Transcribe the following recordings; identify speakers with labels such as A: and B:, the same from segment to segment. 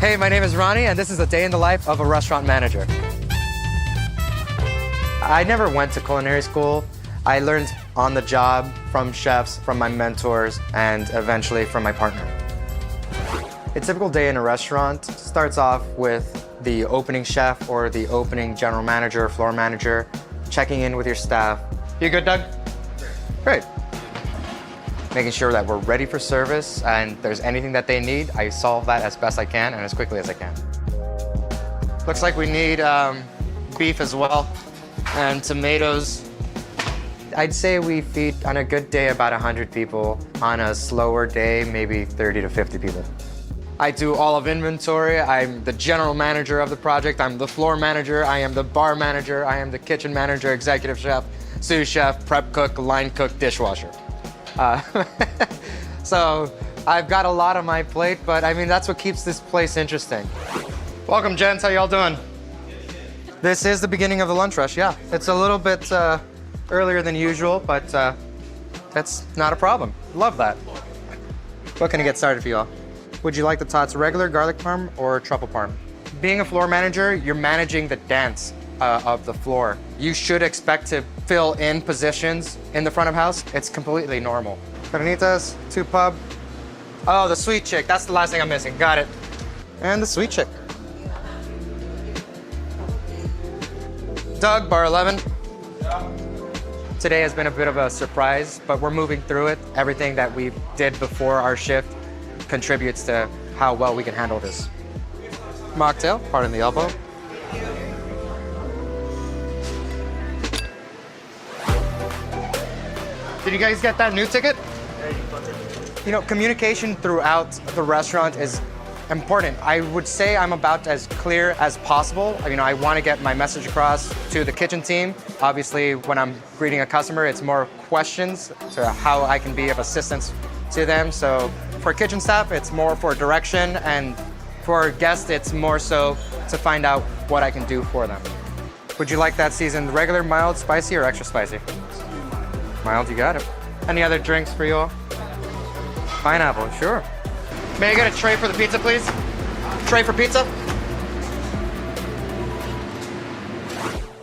A: Hey, my name is Ronnie, and this is a day in the life of a restaurant manager. I never went to culinary school. I learned on the job from chefs, from my mentors, and eventually from my partner. A typical day in a restaurant starts off with the opening chef or the opening general manager or floor manager checking in with your staff. You good, Doug? Great. Making sure that we're ready for service, and if there's anything that they need, I solve that as best I can and as quickly as I can. Looks like we need beef as well, and tomatoes. I'd say we feed, on a good day, about 100 people. On a slower day, maybe 30 to 50 people. I do all of inventory. I'm the general manager of the project. I'm the floor manager. I am the bar manager. I am the kitchen manager, executive chef, sous chef, prep cook, line cook, dishwasher. So I've got a lot on my plate, but I mean, that's what keeps this place interesting. Welcome, gents. How y'all doing? This is the beginning of the lunch rush, yeah. It's a little bit earlier than usual, but that's not a problem. Love that. What can I get started for y'all? Would you like the tots regular, garlic parm, or truffle parm? Being a floor manager, you're managing the dance of the floor. You should expect to fill in positions in the front of house. It's completely normal. Carnitas, 2 pub. Oh, the sweet chick. That's the last thing I'm missing. Got it. And the sweet chick. Doug, bar 11. Today has been a bit of a surprise, but we're moving through it. Everything that we did before our shift contributes to how well we can handle this. Mocktail, pardon the elbow. Did you guys get that new ticket? You know, communication throughout the restaurant is important. I would say I'm about as clear as possible. You know, I want to get my message across to the kitchen team. Obviously, when I'm greeting a customer, it's more questions to how I can be of assistance to them. So for kitchen staff, it's more for direction, and for guests, it's more so to find out what I can do for them. Would you like that seasoned regular, mild, spicy, or extra spicy? Mild, you got it. Any other drinks for you all? Pineapple, sure. May I get a tray for the pizza, please? Tray for pizza?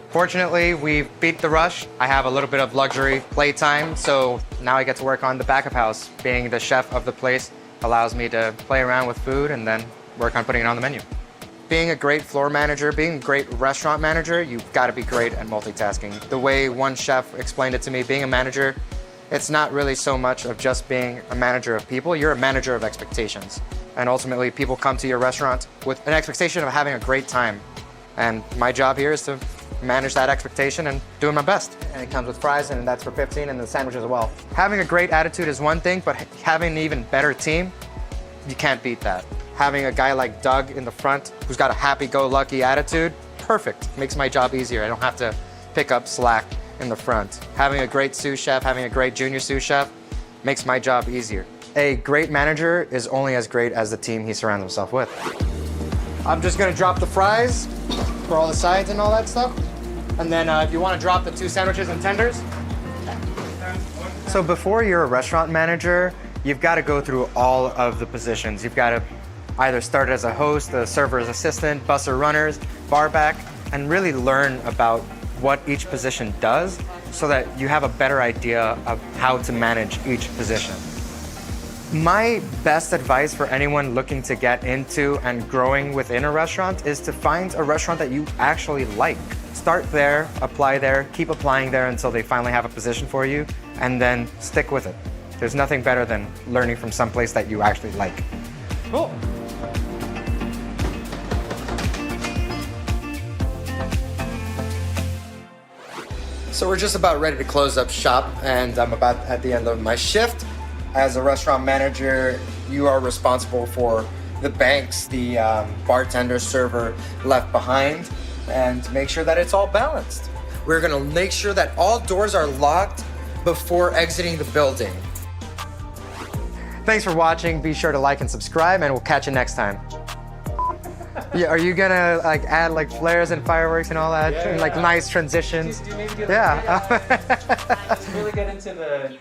A: Fortunately, we beat the rush. I have a little bit of luxury playtime, so now I get to work on the back of house. Being the chef of the place allows me to play around with food and then work on putting it on the menu. Being a great floor manager, being a great restaurant manager, you've got to be great at multitasking. The way one chef explained it to me, being a manager, it's not really so much of just being a manager of people, you're a manager of expectations. And ultimately, people come to your restaurant with an expectation of having a great time. And my job here is to manage that expectation and doing my best. And it comes with fries, and that's for 15, and the sandwich as well. Having a great attitude is one thing, but having an even better team, you can't beat that. Having a guy like Doug in the front who's got a happy-go-lucky attitude, perfect. Makes my job easier. I don't have to pick up slack in the front. Having a great sous chef, having a great junior sous chef makes my job easier. A great manager is only as great as the team he surrounds himself with. I'm just gonna drop the fries for all the sides and all that stuff. And then if you wanna drop the 2 sandwiches and tenders. So before you're a restaurant manager, you've gotta go through all of the positions. You've gotta either start as a host, a server's assistant, busser runners, bar back, and really learn about what each position does so that you have a better idea of how to manage each position. My best advice for anyone looking to get into and growing within a restaurant is to find a restaurant that you actually like. Start there, apply there, keep applying there until they finally have a position for you, and then stick with it. There's nothing better than learning from someplace that you actually like. Cool. So we're just about ready to close up shop, and I'm about at the end of my shift. As a restaurant manager, you are responsible for the banks, the bartender, server left behind, and make sure that it's all balanced. We're gonna make sure that all doors are locked before exiting the building. Thanks for watching. Be sure to like and subscribe, and we'll catch you next time. Yeah, are you gonna like add like flares and fireworks and all that,
B: Yeah,
A: and like
B: yeah.
A: nice transitions?
B: Do you maybe get
A: Yeah.
B: Let's really get into the